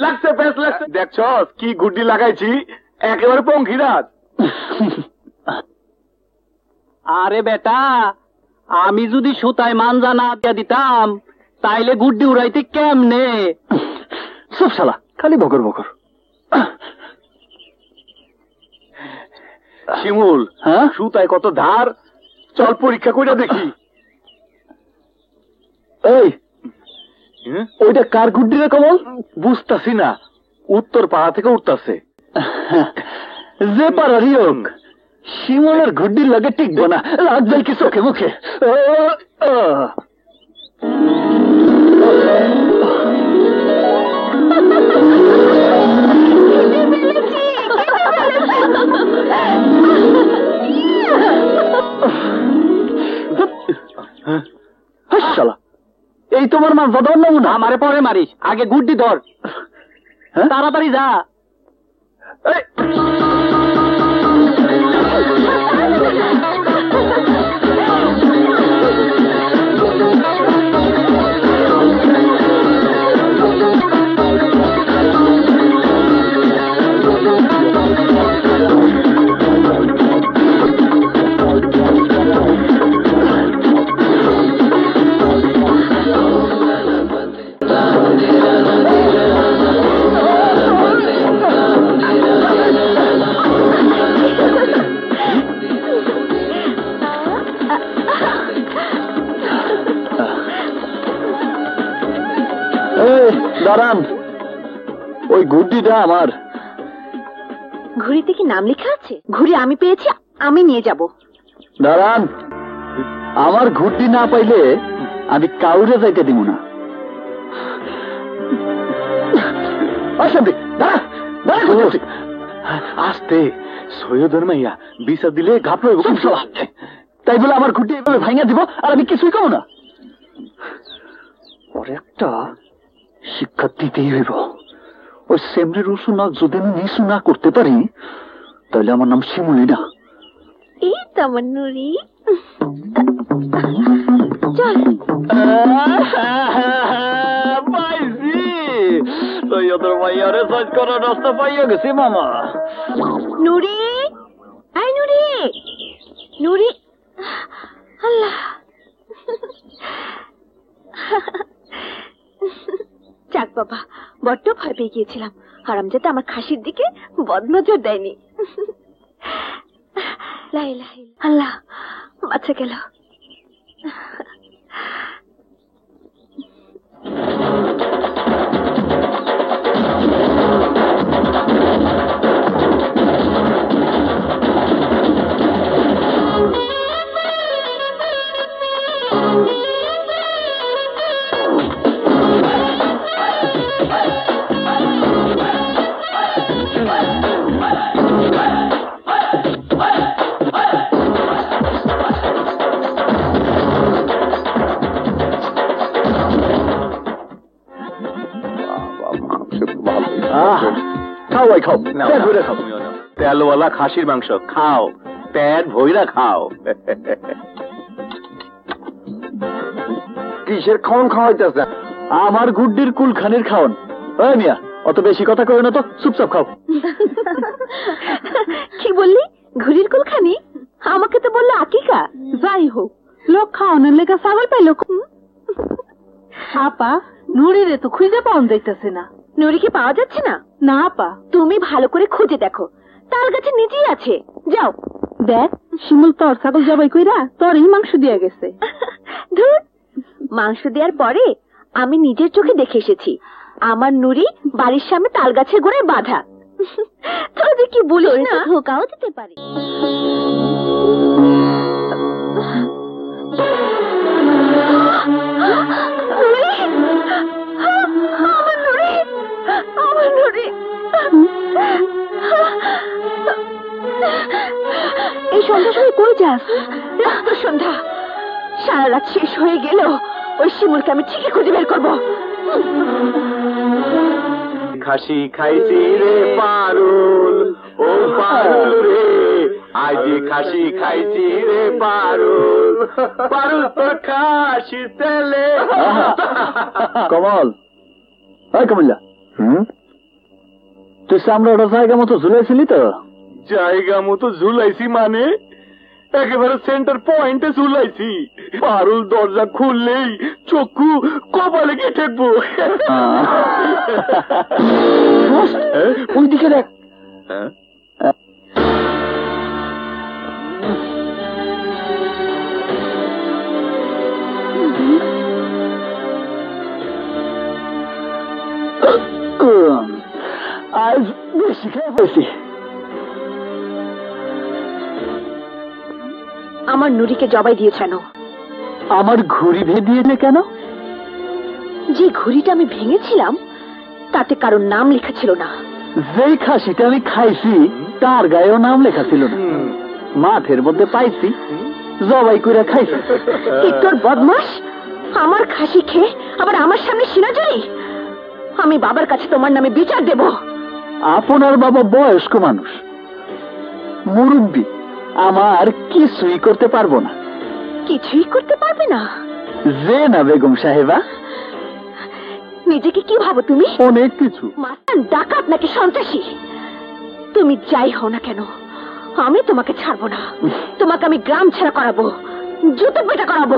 লাগছে বেশ লাগছে। দেখছ কি গুড্ডি লাগাইছি, একেবারে পঙ্খিরাজ। আরে বেটা, আমি যদি সুতায় মানজা না দিয়া দিতাম তাইলে গুড্ডি উড়াইতে কেমনে? সব শালা খালি বকর বকর। শিমুল, হ্যাঁ সুতায় কত ধার, চল পরীক্ষা করে দেখি। এই ওইটা কার গুড্ডি রে কমল? বুঝতাছি না, উত্তর পাড়া থেকে উঠতাছে। যে পাড়ারই হোক, শিমুলের গুড্ডির লাগে টিকবো না, লাগবে কি চোখে মুখে। এই তোমার মাছ ধর নমুনা। আমারে পরে মারিস, আগে গুড্ডি ধর। তাড়াতাড়ি যা। দাঁড়ান, ওই ঘুড়িটা আমার। ঘুড়িতে কি নাম লেখা আছে? ঘুড়ি আমি পেয়েছি, আমি নিয়ে যাব। দাঁড়ান, আমার ঘুড়ি না পাইলে আমি কাউরে যাইতে দিব না। আস্তে, সৈয়দের মাইয়া বিচার দিলে ঘাপড় হইব। তাই বলে আমার ঘুড়ি এভাবে ভাঙা দিব আর আমি কিছুই কম না? পরে একটা শিক্ষা দিতেই হইব। ওই সেমরি রসুনা যদি আমি নিশু না করতে পারি তাহলে আমার নাম শিমুলি না। এই তো আমার নুরি। চল। পাইছি, সৈয়দের মাইয়ারে সাজ করার রাস্তা পাইয়া গেছি মামা। নুরি, আই নুরি, নুরি। আল্লাহ, যাক বাবা, বড্ড ভয় পেয়ে গিয়েছিলাম। হারামজাদা আমার খাসির দিকে বদনজর দেয়নি। লা ইলাহা ইল্লাল্লাহ, আল্লাহ বাঁচা গেল। তেলওয়ালা খাসির মাংস খাও, পেট ভইরা খাও। কিসের খাওন খাওয়াইতেছে? আমার গুড্ডির কুলখানির খাওন। ওই মিয়া, অত বেশি কথা কই না তো, চুপচাপ খাও। কি বললি? ঘুড়ির কুলখানি? আমাকে তো বললো আকিকা। যাই হোক, লোক খাওয়ানোর লেখা ছাগল পাইল। আপা, নুরিরে তো খুঁজে পাওয়া যাইতেছে না। নুরিকে পাওয়া যাচ্ছে না? না আপা, তুমি ভালো করে খুঁজে দেখো, তাল গাছে নিচেই আছে। যাও দেখ, শিমুল তোর ছাগল জবাই কইরা তোরই মাংস দিয়া গেছে। ধুর, মাংস দেওয়ার পরে আমি নিজের চোখে দেখে এসেছি আমার নুরি বাড়ির সামনে তাল গাছের গোড়ায় বাঁধা। তোরা যে কি বলিস না, ধোকাও দিতে পারি। এই সন্ধ্যা সময় কই যাস? রাত সন্ধ্যা, সারা রাত শেষ হয়ে গেল, ওই শিমুলকে আমি ঠিকই খুঁজে বের করবো। খাসি খাইছি রে পারুল, ও পারুল রে, আজি খাসি খাইছি রে পারুল, পারুল তোর খাসির তেলে। কমল, এই কমলা, তুই চামড়াটা জায়গা মতো ঝুলাইছিলি তো? জায়গা মতো ঝুলাইছি মানে একেবারে সেন্টার পয়েন্টে ঝুলাইছি। পারুল দরজা খুললেই চক্ষু কপালে গিয়ে ঠেকবো। ওই দিকে দেখ। আজ বেশি খেয়ে পেয়েছি। আমার নুরিকে জবাই দিয়েছেন। আমার ঘুড়ি ভেদিয়েছে কেন? যে ঘুড়িটা আমি ভেঙেছিলাম তাতে কারোর নাম লেখা ছিল না। যেই খাসিটা আমি খাইছি তার গায়েও নাম লেখা ছিল না। মাঠের মধ্যে পাইছি, জবাই করে খাইছি। তোর বদমাস, আমার খাসি খেয়ে আবার আমার সামনে সিনাজুরি। আমি বাবার কাছে তোমার নামে বিচার দেব। আপনার বাবা বয়স্ক মানুষ, মুরব্বী, আমার কিছুই করতে পারবো না। কিছুই করতে পারবে না? যে না বেগম সাহেবা। নিজেকে কি ভাবো তুমি? অনেক কিছু। মাস্তান, ডাকাত নাকি সন্ত্রাসী? তুমি যাই হও না কেন, আমি তোমাকে ছাড়বো না। তোমাকে আমি গ্রাম ছেড়া করাবো, জুতো পেটা করাবো।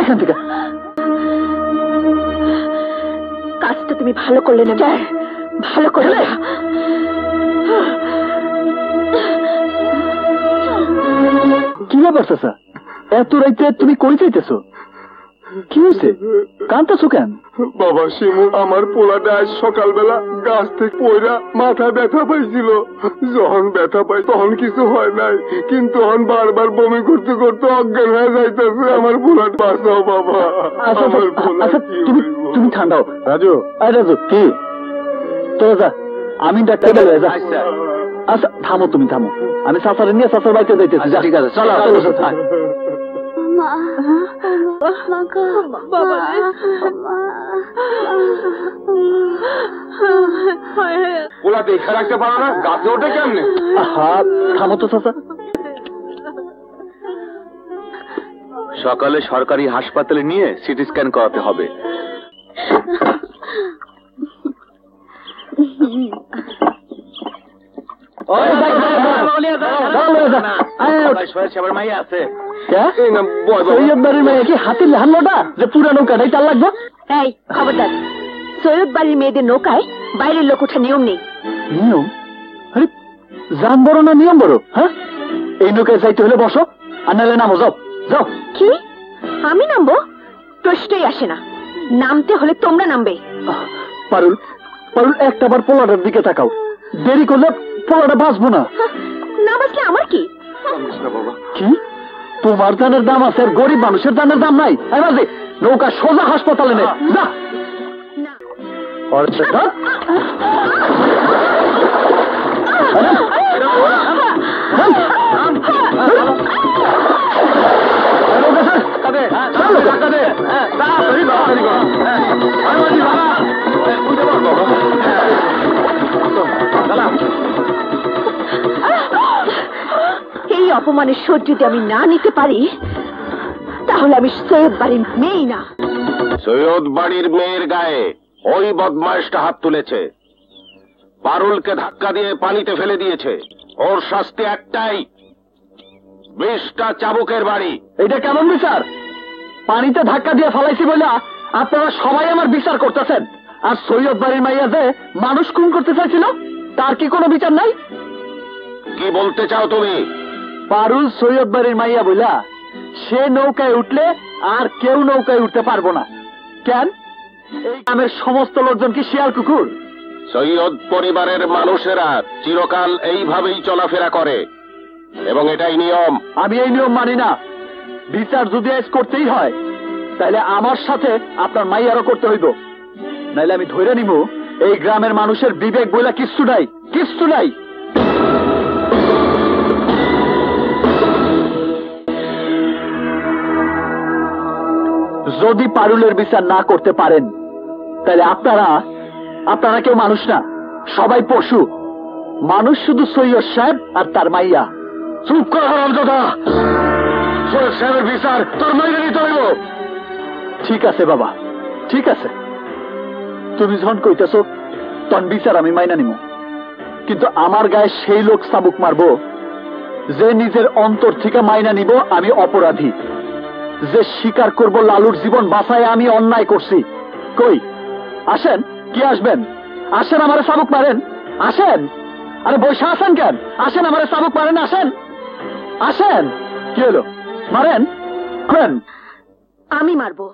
এখান থেকে কাজটা তুমি ভালো করলে না, ভালো করলে না। কি ব্যাপার চাচা, এত রাইতে তুমি কই চাইতেছো? কি হয়েছে, কাঁদতেছো কেন? বাবা শিমু, আমার পোলাটা আজ সকালবেলা গাছ থেকে পয়রা মাথা ব্যথা পাইছিল। যখন ব্যথা পাই তখন কিছু হয় নাই, কিন্তু তখন বারবার বমি করতে করতে অজ্ঞান হয়ে যাইতেছে। আমার পোলাটা বাঁচাও বাবা। আচ্ছা তুমি ঠান্ডাও। রাজু, রাজু, কি তোরা যা, আমি ডাক্তার বলে যা। আচ্ছা থামো, তুমি থামো, আমি চাচারে নিয়ে চাচার বাড়িতে যাইতেছি। ঠিক আছে, চলো। পোলা দেখে রাখতে পারো না, গাছে ওঠে কেমনে? থামো তো চাচা। সকালে সরকারি হাসপাতালে নিয়ে সিটি স্ক্যান করাতে হবে। হাতির হাল্লোটা যে পুরা নৌকাটাই তার লাগবে। এই খবরদার, সৈয়দ বাড়ির মেয়েদের নৌকায় বাইরের লোক ওঠা নিয়ম নেই। নিয়ম? আরে জান বড় না নিয়ম বড়? হ্যাঁ, এই নৌকায় যাইতে হলে বসো, আর নাহলে নামো। যাও যাও। কি আমি নামবো? প্রশ্নই আসে না। নামতে হলে তোমরা নামবে। পারুল, পারুল, একটাবার পোলাটার দিকে তাকাও। দেরি করলে পোলাটা বাঁচবো না। না বাঁচলে আমার কি? কি তোমার দানের দাম আছে আর গরিব মানুষের দানের দাম নাই? নৌকা সোজা হাসপাতালে নে। যা। এই অপমানের সহ্য যদি আমি না নিতে পারি তাহলে আমি সৈয়দ বাড়ির মেয়ে না। সৈয়দ বাড়ির মেয়ের গায়ে ওই বদমাইশটা হাত তুলেছে, পারুলকে ধাক্কা দিয়ে পানিতে ফেলে দিয়েছে। ওর শাস্তি একটাই, 20টা চাবুকের বাড়ি। এটা কেমন বিচার? পানিতে ধাক্কা দিয়ে ফেলাইছি বলে আপনারা সবাই আমার বিচার করতেছেন, আর সৈয়দ বাড়ির মাইয়া যে মানুষ খুন করতে চাইছিল তার কি কোনো বিচার নাই? কি বলতে চাও তুমি? পারুল সৈয়দ বাড়ির মাইয়া বইলা সে নৌকায় উঠলে আর কেউ নৌকায় উঠতে পারবো না। কেন? এই গ্রামের সমস্ত লোকজন কি শিয়াল কুকুর? সৈয়দ পরিবারের মানুষেরা চিরকাল এইভাবেই চলাফেরা করে এবং এটাই নিয়ম। আমি এই নিয়ম মানি না। বিচার যদি আজ করতেই হয় তাহলে আমার সাথে আপনার মাইয়ারও করতে হইব, নাইলে আমি ধরে নিব এই গ্রামের মানুষের বিবেক বইলা কিচ্ছু নাই, কিচ্ছু নাই। যদি পারুলের বিচার না করতে পারেন তাহলে আপনারা কেউ মানুষ না, সবাই পশু। মানুষ শুধু সৈয়দ সাহেব আর তার মাইয়া। চুপ কর হারামজাদা, সৈয়দ সাহেবের বিচার তোর মাইনে নিতে হইব। ঠিক আছে বাবা, ঠিক আছে, তুমি যখন কইতেছ তখন বিচার আমি মাইনা নিব, কিন্তু আমার গায়ে সেই লোক চাবুক মারবো যে নিজের অন্তর থেকে মাইনা নিব আমি অপরাধী, যে স্বীকার করব লালুর জীবন বাঁচায় আমি অন্যায় করছি। কই আসেন, কি আসবেন? আসেন, আমারে চাবুক মারেন, আসেন। আরে বসে আসেন কেন? আসেন, আমারে চাবুক মারেন, আসেন, আসেন। কি হলো? মারেন, মারেন। আমি মারবো।